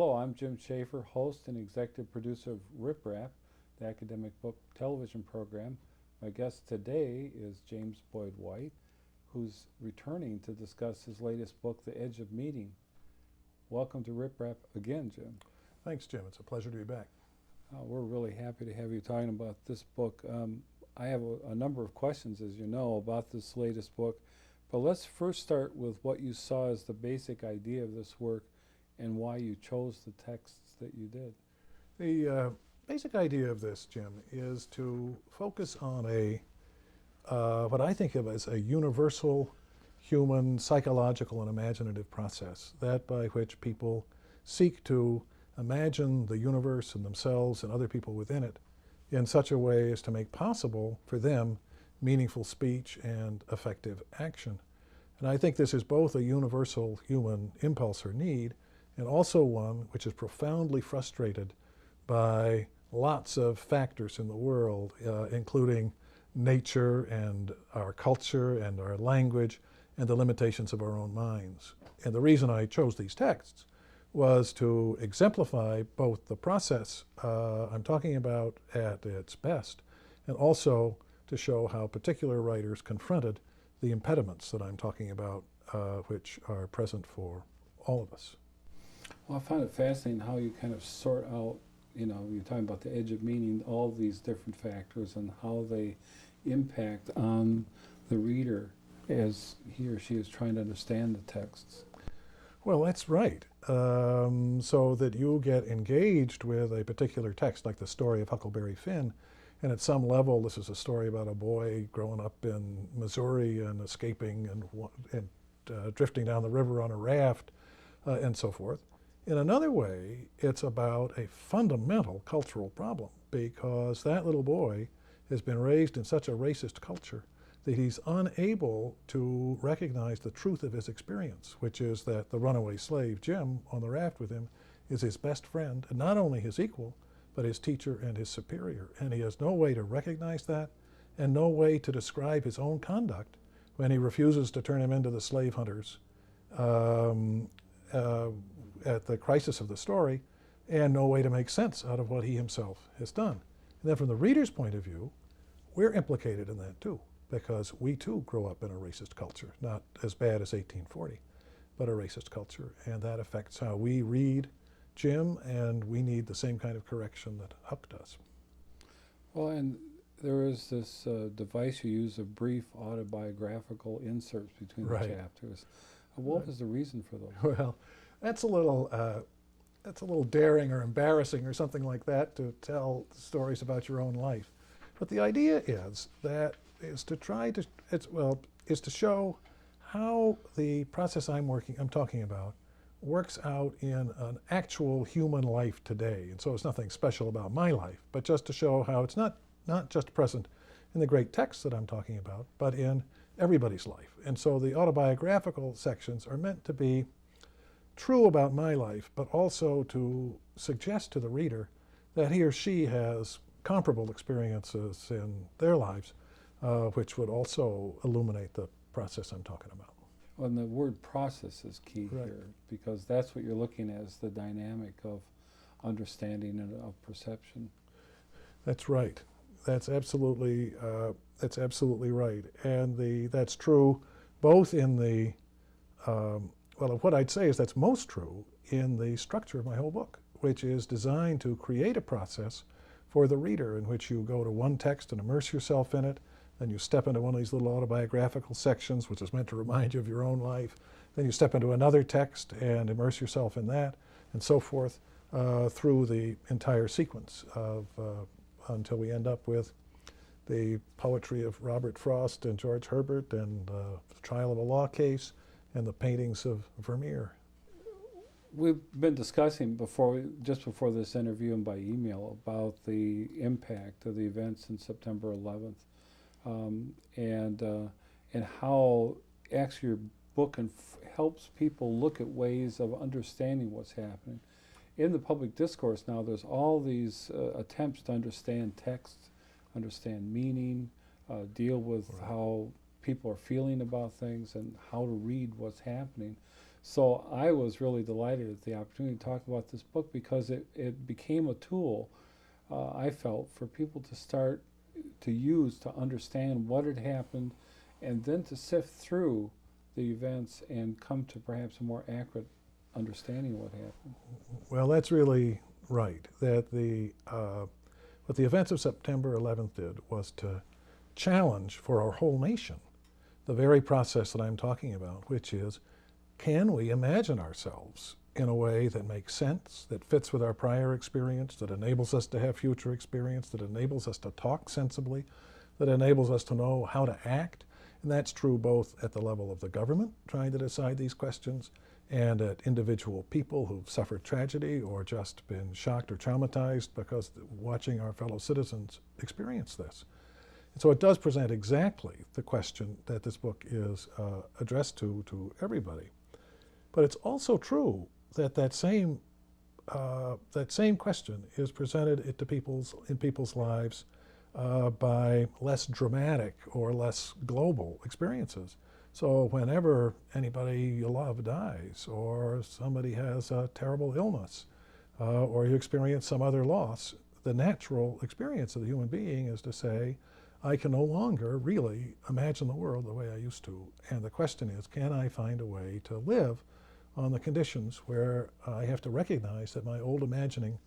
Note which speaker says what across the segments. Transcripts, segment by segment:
Speaker 1: Hello, I'm Jim Schaefer, host and executive producer of Rip Rap, the academic book television program. My guest today is James Boyd White, who's returning to discuss his latest book, The Edge of Meaning. Welcome to Rip Rap again, Jim.
Speaker 2: Thanks, Jim. It's a pleasure to be back.
Speaker 1: We're really happy to have you talking about this book. I have a number of questions, as you know, about this latest book, but let's first start with what you saw as the basic idea of this work and why you chose the texts that you did.
Speaker 2: The basic idea of this, Jim, is to focus on what I think of as a universal human psychological and imaginative process, that by which people seek to imagine the universe and themselves and other people within it in such a way as to make possible for them meaningful speech and effective action. And I think this is both a universal human impulse or need, and also one which is profoundly frustrated by lots of factors in the world, including nature and our culture and our language and the limitations of our own minds. And the reason I chose these texts was to exemplify both the process I'm talking about at its best, and also to show how particular writers confronted the impediments that I'm talking about, which are present for all of us.
Speaker 1: Well, I find it fascinating how you kind of sort out, you're talking about the edge of meaning, all these different factors and how they impact on the reader as he or she is trying to understand the texts.
Speaker 2: Well, that's right. So that you get engaged with a particular text, like the story of Huckleberry Finn, and at some level this is a story about a boy growing up in Missouri and escaping and drifting down the river on a raft and so forth. In another way, it's about a fundamental cultural problem, because that little boy has been raised in such a racist culture that he's unable to recognize the truth of his experience, which is that the runaway slave, Jim, on the raft with him, is his best friend, and not only his equal, but his teacher and his superior. And he has no way to recognize that, and no way to describe his own conduct when he refuses to turn him into the slave hunters at the crisis of the story, and no way to make sense out of what he himself has done. And then from the reader's point of view, we're implicated in that too, because we too grow up in a racist culture, not as bad as 1840, but a racist culture, and that affects how we read Jim, and we need the same kind of correction that Huck does.
Speaker 1: Well, and there is this device you use of brief autobiographical inserts between the chapters. What was the reason for those?
Speaker 2: Well, that's a little daring or embarrassing or something like that, to tell stories about your own life. But the idea is to show how the process I'm talking about works out in an actual human life today. And so it's nothing special about my life, but just to show how it's not just present in the great texts that I'm talking about, but in everybody's life. And so the autobiographical sections are meant to be true about my life, but also to suggest to the reader that he or she has comparable experiences in their lives, which would also illuminate the process I'm talking about.
Speaker 1: Well, and the word process is key here, because that's what you're looking at, is the dynamic of understanding and of perception. That's
Speaker 2: right. That's absolutely right, and that's true both in the what I'd say is that's most true in the structure of my whole book, which is designed to create a process for the reader in which you go to one text and immerse yourself in it, then you step into one of these little autobiographical sections, which is meant to remind you of your own life, then you step into another text and immerse yourself in that, and so forth, through the entire sequence of until we end up with the poetry of Robert Frost and George Herbert, and the trial of a law case, and the paintings of Vermeer.
Speaker 1: We've been discussing just before this interview and by email, about the impact of the events in September 11th, and how actually your book helps people look at ways of understanding what's happening. In the public discourse now, there's all these attempts to understand text, understand meaning, deal with how people are feeling about things, and how to read what's happening. So I was really delighted at the opportunity to talk about this book because it became a tool, I felt, for people to start to use to understand what had happened and then to sift through the events and come to perhaps a more accurate understanding of what happened.
Speaker 2: Well, that's really right. That what the events of September 11th did was to challenge for our whole nation the very process that I'm talking about, which is, can we imagine ourselves in a way that makes sense, that fits with our prior experience, that enables us to have future experience, that enables us to talk sensibly, that enables us to know how to act? And that's true both at the level of the government, trying to decide these questions, and at individual people who've suffered tragedy or just been shocked or traumatized because watching our fellow citizens experience this. And so it does present exactly the question that this book is addressed to everybody. But it's also true that that same question is presented in people's lives by less dramatic or less global experiences. So whenever anybody you love dies, or somebody has a terrible illness, or you experience some other loss, the natural experience of the human being is to say, I can no longer really imagine the world the way I used to. And the question is, can I find a way to live on the conditions where I have to recognize that my old imagining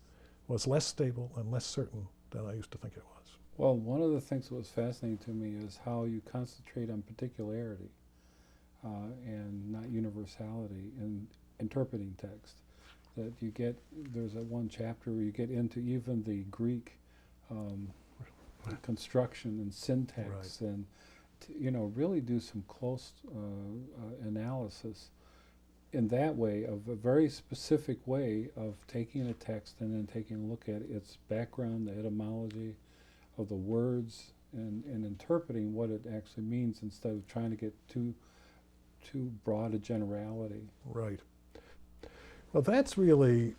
Speaker 2: was less stable and less certain than I used to think it was?
Speaker 1: Well, one of the things that was fascinating to me is how you concentrate on particularity and not universality in interpreting text. That you get, there's a one chapter where you get into even the Greek construction and syntax,
Speaker 2: Right.
Speaker 1: and really do some close analysis in that way, of a very specific way of taking a text and then taking a look at its background, the etymology of the words, and interpreting what it actually means instead of trying to get too broad a generality.
Speaker 2: Right. Well, that's really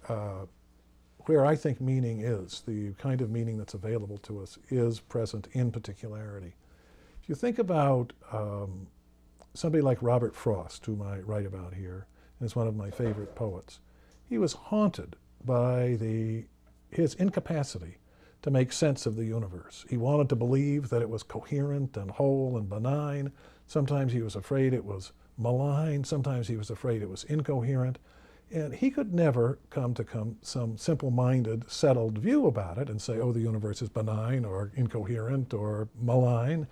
Speaker 2: where I think meaning is. The kind of meaning that's available to us is present in particularity. If you think about somebody like Robert Frost, whom I write about here, and is one of my favorite poets, he was haunted by his incapacity to make sense of the universe. He wanted to believe that it was coherent and whole and benign. Sometimes he was afraid it was malign. Sometimes he was afraid it was incoherent. And he could never come to some simple-minded, settled view about it and say, oh, the universe is benign or incoherent or malign.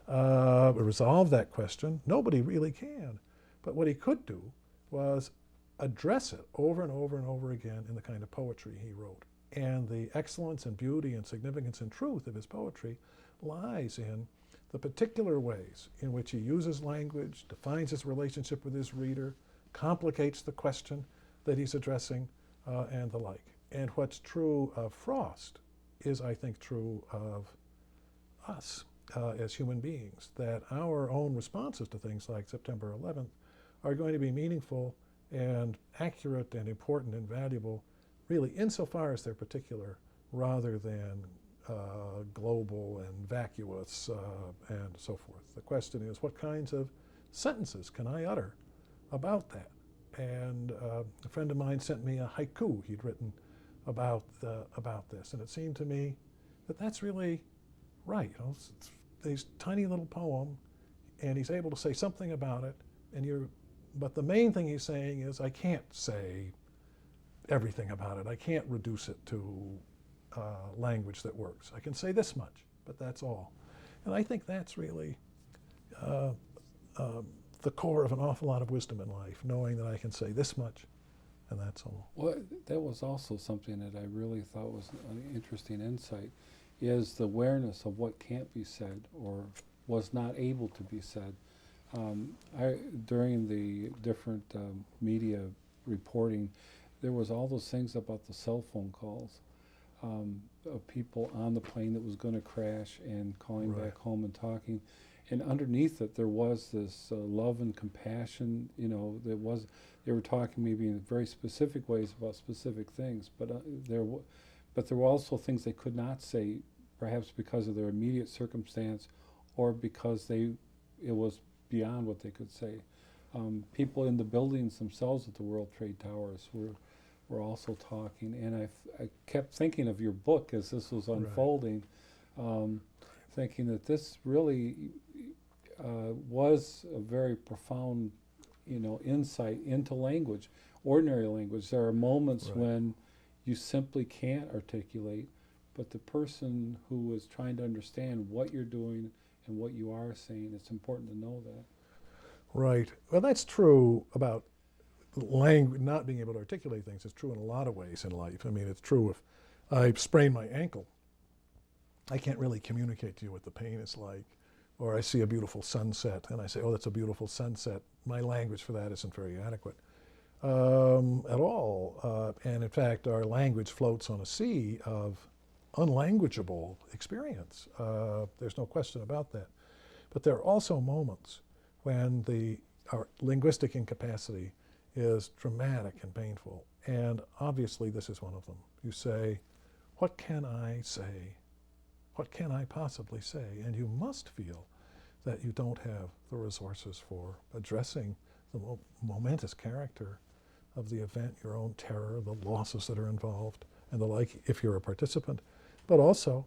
Speaker 2: Resolve that question. Nobody really can. But what he could do was address it over and over and over again in the kind of poetry he wrote. And the excellence and beauty and significance and truth of his poetry lies in the particular ways in which he uses language, defines his relationship with his reader, complicates the question that he's addressing, and the like. And what's true of Frost is, I think, true of us as human beings, that our own responses to things like September 11th are going to be meaningful and accurate and important and valuable, really insofar as they're particular, rather than global and vacuous and so forth. The question is, what kinds of sentences can I utter about that? And a friend of mine sent me a haiku he'd written about this, and it seemed to me that that's really right. It's these tiny little poem, and he's able to say something about it, but the main thing he's saying is, I can't say everything about it. I can't reduce it to language that works. I can say this much, but that's all. And I think that's really the core of an awful lot of wisdom in life, knowing that I can say this much, and that's all.
Speaker 1: Well, that was also something that I really thought was an interesting insight, is the awareness of what can't be said or was not able to be said. During the different media reporting, there was all those things about the cell phone calls of people on the plane that was going to crash and calling
Speaker 2: Right.
Speaker 1: back home and talking. And underneath it, there was this love and compassion. They were talking maybe in very specific ways about specific things, but there were also things they could not say, perhaps because of their immediate circumstance, or because it was beyond what they could say. People in the buildings themselves at the World Trade Towers were also talking, and I kept thinking of your book as this was unfolding, thinking that this really was a very profound, insight into language, ordinary language. There are moments when you simply can't articulate, but the person who is trying to understand what you're doing and what you are saying, it's important to know that.
Speaker 2: Right. Well, that's true about language, not being able to articulate things. It's true in a lot of ways in life. I mean, it's true if I sprain my ankle, I can't really communicate to you what the pain is like. Or I see a beautiful sunset and I say, oh, that's a beautiful sunset. My language for that isn't very adequate at all. And in fact, our language floats on a sea of unlanguageable experience. There's no question about that. But there are also moments when our linguistic incapacity is dramatic and painful. And obviously this is one of them. You say, what can I say? What can I possibly say? And you must feel that you don't have the resources for addressing the momentous character of the event, your own terror, the losses that are involved, and the like, if you're a participant. But also,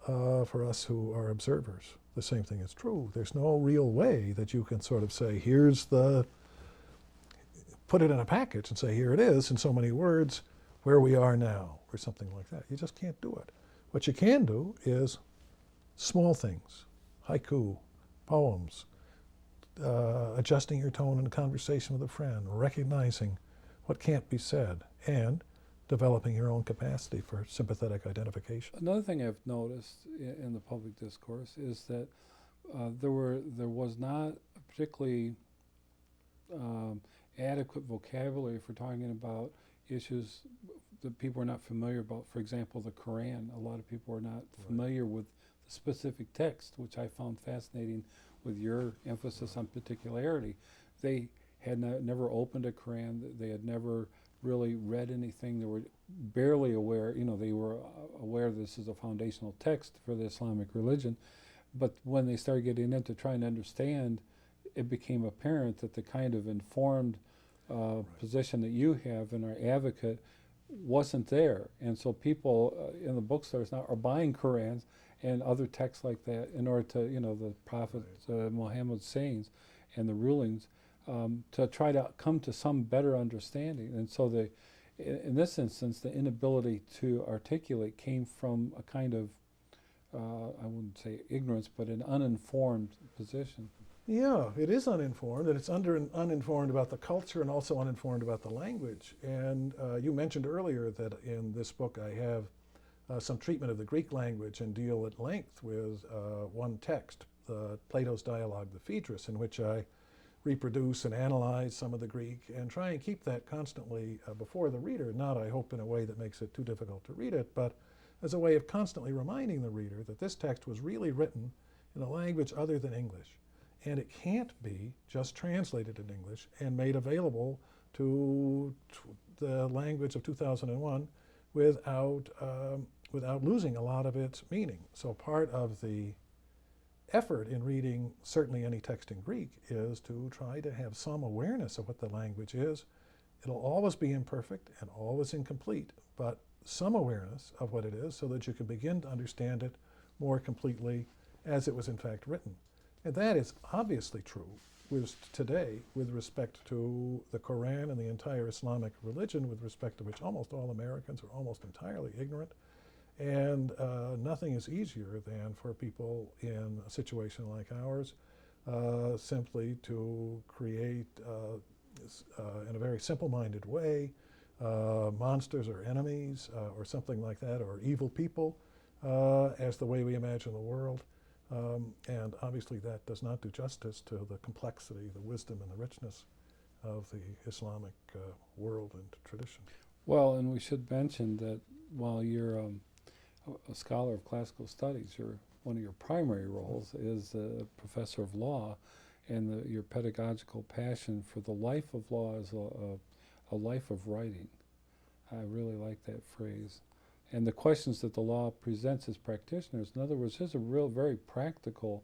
Speaker 2: for us who are observers, the same thing is true. There's no real way that you can sort of say, put it in a package and say, here it is, in so many words, where we are now, or something like that. You just can't do it. What you can do is small things, haiku, poems, adjusting your tone in a conversation with a friend, recognizing what can't be said, and developing your own capacity for sympathetic identification.
Speaker 1: Another thing I've noticed in the public discourse is that there was not a particularly adequate vocabulary for talking about issues that people are not familiar about. For example, the Quran. A lot of people are not familiar with the specific text, which I found fascinating with your emphasis on particularity. They had never opened a Quran. They had never really read anything. They were barely aware, they were aware this is a foundational text for the Islamic religion. But when they started getting into trying to understand, it became apparent that the kind of informed position that you have and are advocate wasn't there. And so people in the bookstores now are buying Qurans and other texts like that in order to, the Prophet Muhammad's sayings and the rulings, to try to come to some better understanding. And so in this instance, the inability to articulate came from a kind of, I wouldn't say ignorance, but an uninformed position.
Speaker 2: Yeah, it is uninformed, and it's uninformed about the culture and also uninformed about the language. And you mentioned earlier that in this book I have some treatment of the Greek language and deal at length with one text, Plato's dialogue, the Phaedrus, in which I reproduce and analyze some of the Greek and try and keep that constantly before the reader, not, I hope, in a way that makes it too difficult to read it, but as a way of constantly reminding the reader that this text was really written in a language other than English. And it can't be just translated in English and made available to the language of 2001 without losing a lot of its meaning. So part of the effort in reading certainly any text in Greek is to try to have some awareness of what the language is. It'll always be imperfect and always incomplete, but some awareness of what it is so that you can begin to understand it more completely as it was in fact written. And that is obviously true today with respect to the Quran and the entire Islamic religion, with respect to which almost all Americans are almost entirely ignorant. And nothing is easier than for people in a situation like ours simply to create, in a very simple-minded way, monsters or enemies or something like that, or evil people as the way we imagine the world. And obviously that does not do justice to the complexity, the wisdom, and the richness of the Islamic world and tradition.
Speaker 1: Well, and we should mention that while you're a scholar of classical studies, one of your primary roles is a professor of law, and your pedagogical passion for the life of law is a life of writing. I really like that phrase. And the questions that the law presents as practitioners, in other words, there's a real, very practical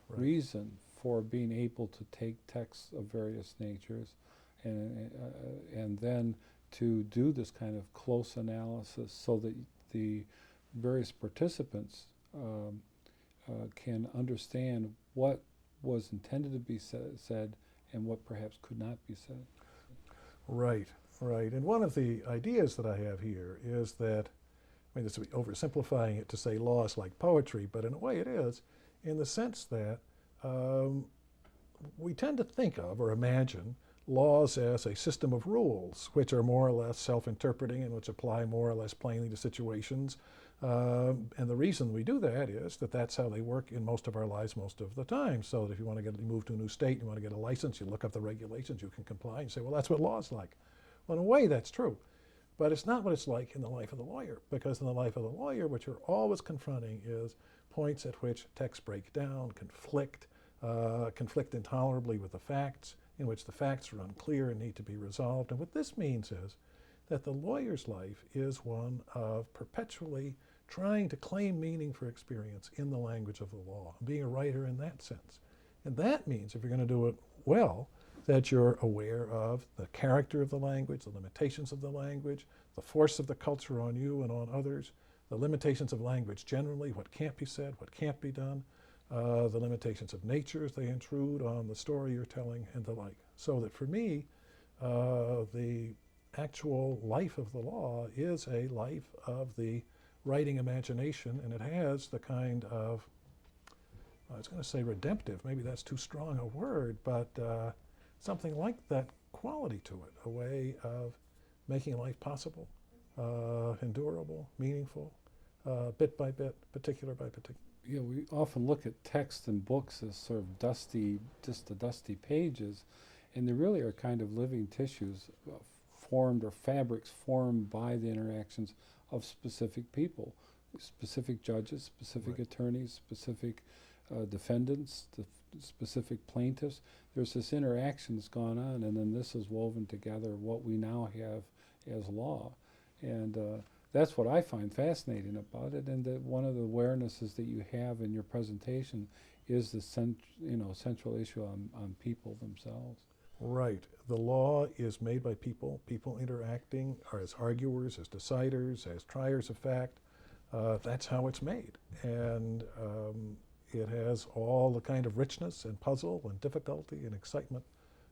Speaker 1: reason for being able to take texts of various natures and then to do this kind of close analysis so that the various participants can understand what was intended to be said and what perhaps could not be said.
Speaker 2: Right, right. And one of the ideas that I have here is that, I mean, this would be oversimplifying it to say law is like poetry, but in a way it is, in the sense that we tend to think of or imagine laws as a system of rules, which are more or less self-interpreting and which apply more or less plainly to situations. And the reason we do that is that that's how they work in most of our lives most of the time. So that if you want to move to a new state, you want to get a license, you look up the regulations, you can comply and say, well, that's what law's like. Well, in a way, that's true. But it's not what it's like in the life of the lawyer, because in the life of the lawyer, what you're always confronting is points at which texts break down, conflict intolerably with the facts, in which the facts are unclear and need to be resolved. And what this means is that the lawyer's life is one of perpetually trying to claim meaning for experience in the language of the law, being a writer in that sense. And that means, if you're going to do it well, that you're aware of the character of the language, the limitations of the language, the force of the culture on you and on others, the limitations of language generally, what can't be said, what can't be done, the limitations of nature as they intrude on the story you're telling, and the like. So that for me, the actual life of the law is a life of the writing imagination, and it has the kind of, I was going to say redemptive, maybe that's too strong a word, but something like that quality to it, a way of making life possible, endurable, meaningful, bit by bit, particular by particular.
Speaker 1: Yeah, we often look at text and books as sort of dusty, just the dusty pages, and they really are kind of living tissues formed, or fabrics formed by the interactions of specific people, specific judges, specific attorneys, specific defendants, specific plaintiffs. There's this interaction that's gone on, and then this is woven together what we now have as law. And that's what I find fascinating about it, and that one of the awarenesses that you have in your presentation is the central issue on people themselves.
Speaker 2: Right. The law is made by people, people interacting as arguers, as deciders, as triers of fact. That's how it's made. And it has all the kind of richness and puzzle and difficulty and excitement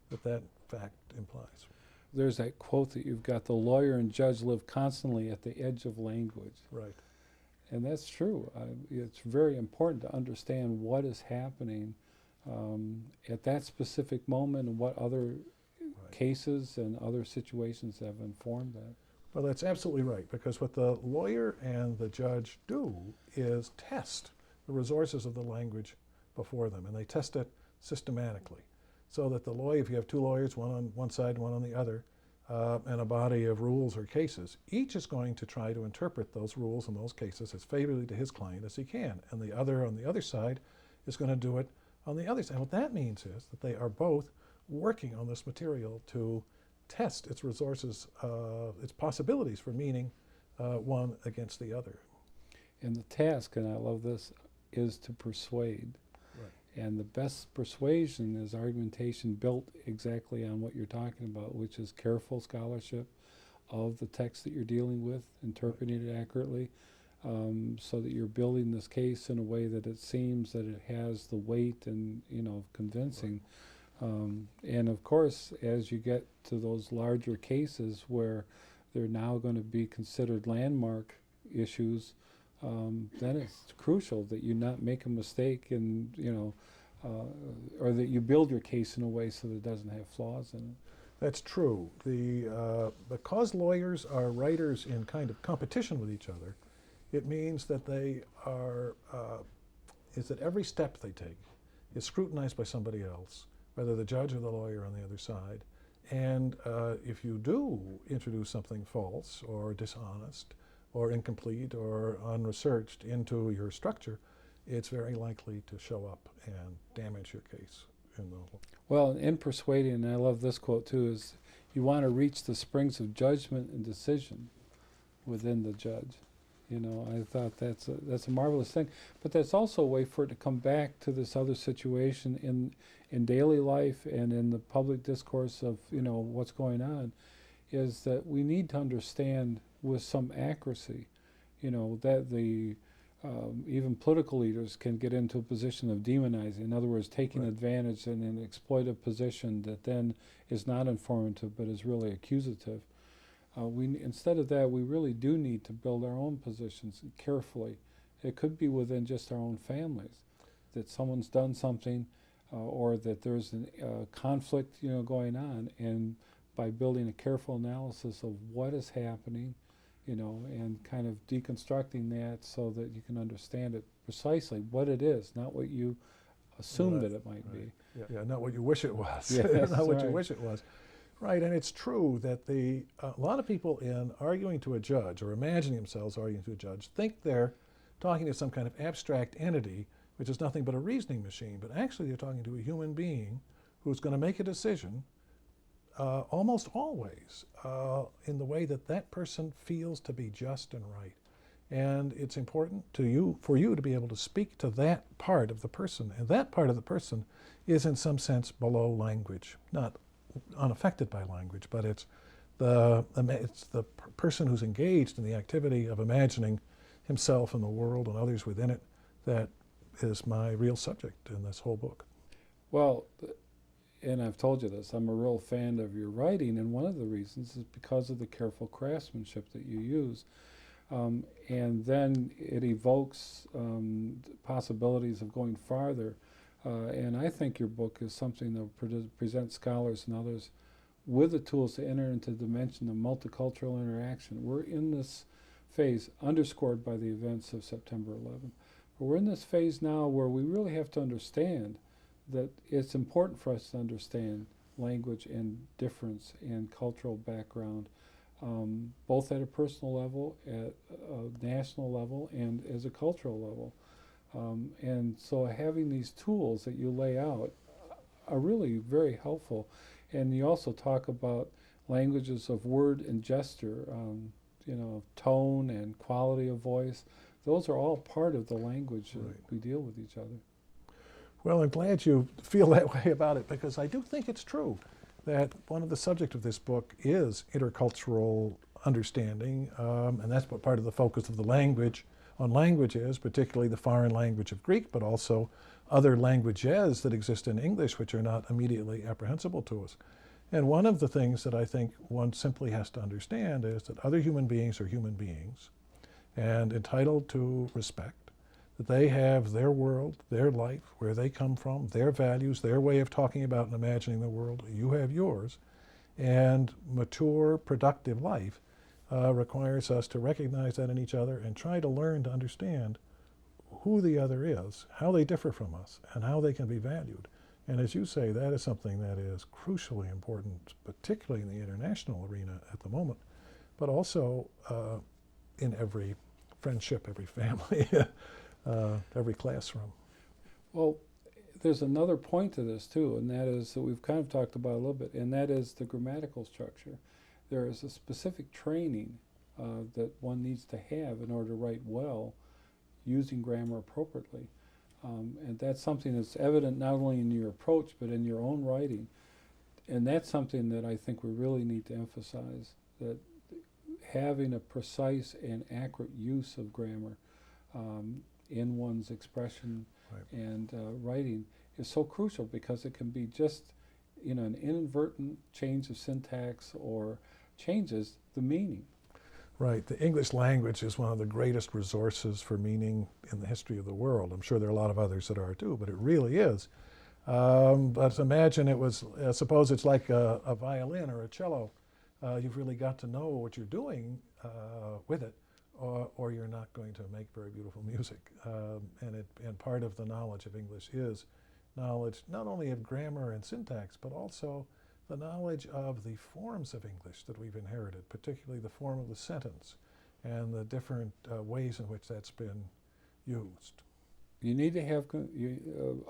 Speaker 2: that that fact implies.
Speaker 1: There's that quote that you've got, the lawyer and judge live constantly at the edge of language.
Speaker 2: Right.
Speaker 1: And that's true. It's very important to understand what is happening at that specific moment and what other cases and other situations have informed that.
Speaker 2: Well, that's absolutely right, because what the lawyer and the judge do is test the resources of the language before them, and they test it systematically. So that the lawyer, if you have two lawyers, one on one side, one on the other, and a body of rules or cases, each is going to try to interpret those rules and those cases as favorably to his client as he can. And the other on the other side is going to do it on the other side. And what that means is that they are both working on this material to test its resources, its possibilities for meaning one against the other.
Speaker 1: And the task, and I love this, is to persuade. And the best persuasion is argumentation built exactly on what you're talking about, which is careful scholarship of the text that you're dealing with, interpreting it accurately, so that you're building this case in a way that it seems that it has the weight and, convincing. And of course, as you get to those larger cases where they're now going to be considered landmark issues, then it's crucial that you not make a mistake and, or that you build your case in a way so that it doesn't have flaws in it.
Speaker 2: That's true. Because lawyers are writers in kind of competition with each other, it means that they are, is that every step they take is scrutinized by somebody else, whether the judge or the lawyer on the other side. And if you do introduce something false or dishonest or incomplete or unresearched into your structure, it's very likely to show up and damage your case.
Speaker 1: Well, in persuading, and I love this quote too, is you want to reach the springs of judgment and decision within the judge. You know, I thought that's a marvelous thing, but that's also a way for it to come back to this other situation in daily life and in the public discourse of, you know, what's going on, is that we need to understand with some accuracy, you know, that the even political leaders can get into a position of demonizing. In other words, taking
Speaker 2: Right.
Speaker 1: advantage in an exploitive position that then is not informative but is really accusative. Instead of that, we really do need to build our own positions carefully. It could be within just our own families, that someone's done something, or that there's a conflict, you know, going on, and by building a careful analysis of what is happening, you know, and kind of deconstructing that so that you can understand it precisely what it is, not what you assume that it might
Speaker 2: Right.
Speaker 1: be.
Speaker 2: Yeah, not what you wish it was.
Speaker 1: Yes,
Speaker 2: not what you
Speaker 1: right.
Speaker 2: wish it was. Right, and it's true that a lot of people in arguing to a judge or imagining themselves arguing to a judge think they're talking to some kind of abstract entity, which is nothing but a reasoning machine, but actually they're talking to a human being who's going to make a decision almost always in the way that that person feels to be just and right. And it's important for you to be able to speak to that part of the person, and that part of the person is in some sense below language, not unaffected by language, but it's the person who's engaged in the activity of imagining himself and the world and others within it that is my real subject in this whole book.
Speaker 1: Well, and I've told you this, I'm a real fan of your writing, and one of the reasons is because of the careful craftsmanship that you use. And then it evokes possibilities of going farther. And I think your book is something that will present scholars and others with the tools to enter into the dimension of multicultural interaction. We're in this phase, underscored by the events of September 11th. But we're in this phase now where we really have to understand that it's important for us to understand language and difference and cultural background, both at a personal level, at a national level, and as a cultural level. And so having these tools that you lay out are really very helpful. And you also talk about languages of word and gesture, you know, tone and quality of voice. Those are all part of the language
Speaker 2: Right.
Speaker 1: that we deal with each other.
Speaker 2: Well, I'm glad you feel that way about it, because I do think it's true that one of the subject of this book is intercultural understanding, and that's what part of the focus of the language on language is, particularly the foreign language of Greek, but also other languages that exist in English which are not immediately apprehensible to us. And one of the things that I think one simply has to understand is that other human beings are human beings and entitled to respect, that they have their world, their life, where they come from, their values, their way of talking about and imagining the world. You have yours. And mature, productive life requires us to recognize that in each other and try to learn to understand who the other is, how they differ from us, and how they can be valued. And as you say, that is something that is crucially important, particularly in the international arena at the moment, but also in every friendship, every family, every classroom.
Speaker 1: Well, there's another point to this too, and that is that we've kind of talked about a little bit, and that is the grammatical structure. There is a specific training that one needs to have in order to write well using grammar appropriately. And that's something that's evident not only in your approach, but in your own writing. And that's something that I think we really need to emphasize, that having a precise and accurate use of grammar in one's expression
Speaker 2: Right.
Speaker 1: and writing is so crucial, because it can be just, you know, an inadvertent change of syntax or changes the meaning.
Speaker 2: Right. The English language is one of the greatest resources for meaning in the history of the world. I'm sure there are a lot of others that are too, but it really is. But imagine it was, suppose it's like a violin or a cello. You've really got to know what you're doing with it, or you're not going to make very beautiful music. And part of the knowledge of English is knowledge not only of grammar and syntax, but also the knowledge of the forms of English that we've inherited, particularly the form of the sentence and the different ways in which that's been used.
Speaker 1: You need to have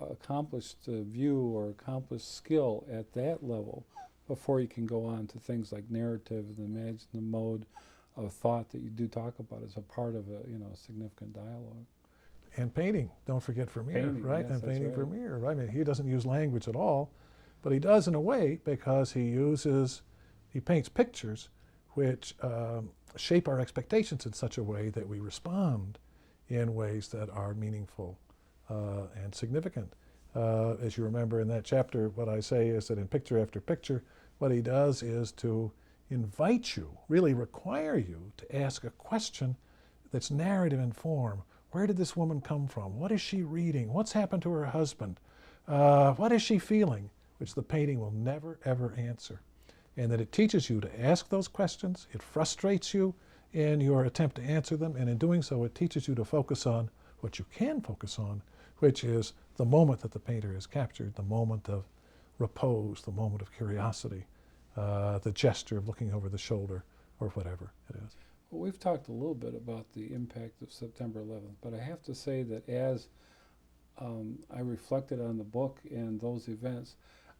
Speaker 1: accomplished view or accomplished skill at that level before you can go on to things like narrative, the imaginative mode, of thought that you do talk about as a part of a, significant dialogue.
Speaker 2: And painting, don't forget Vermeer,
Speaker 1: Painting,
Speaker 2: right?
Speaker 1: yes,
Speaker 2: And
Speaker 1: that's
Speaker 2: painting
Speaker 1: right.
Speaker 2: Vermeer, right? I mean, he doesn't use language at all, but he does in a way because he paints pictures which shape our expectations in such a way that we respond in ways that are meaningful and significant. As you remember in that chapter, what I say is that in picture after picture, what he does is to invite you, really require you to ask a question that's narrative in form. Where did this woman come from? What is she reading? What's happened to her husband? What is she feeling? Which the painting will never, ever answer. And that it teaches you to ask those questions. It frustrates you in your attempt to answer them. And in doing so, it teaches you to focus on what you can focus on, which is the moment that the painter has captured, the moment of repose, the moment of curiosity, the gesture of looking over the shoulder, or whatever it is.
Speaker 1: Well, we've talked a little bit about the impact of September 11th, but I have to say that as I reflected on the book and those events,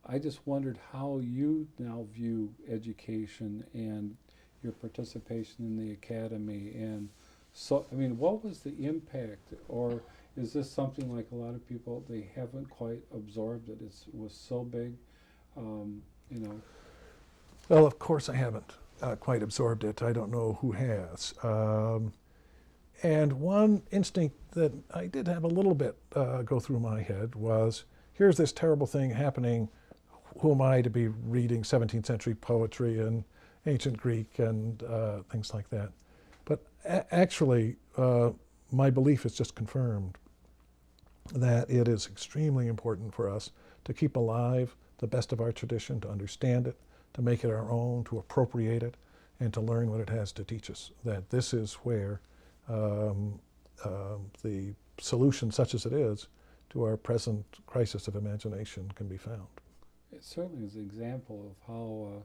Speaker 1: I just wondered how you now view education and your participation in the academy. And so, I mean, what was the impact? Or is this something like a lot of people, they haven't quite absorbed it? It was so big, you know.
Speaker 2: Well, of course I haven't quite absorbed it. I don't know who has. And one instinct that I did have a little bit go through my head was, here's this terrible thing happening. Who am I to be reading 17th century poetry and ancient Greek and things like that? But actually, my belief is just confirmed that it is extremely important for us to keep alive the best of our tradition, to understand it, to make it our own, to appropriate it, and to learn what it has to teach us. That this is where the solution, such as it is, to our present crisis of imagination can be found.
Speaker 1: It certainly is an example of how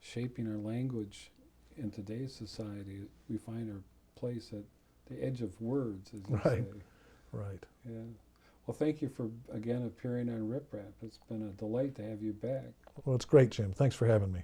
Speaker 1: shaping our language in today's society, we find our place at the edge of words, as you
Speaker 2: Right.
Speaker 1: say.
Speaker 2: Right.
Speaker 1: Yeah. Well, thank you for, again, appearing on Rip Rap. It's been a delight to have you back.
Speaker 2: Well, it's great, Jim. Thanks for having me.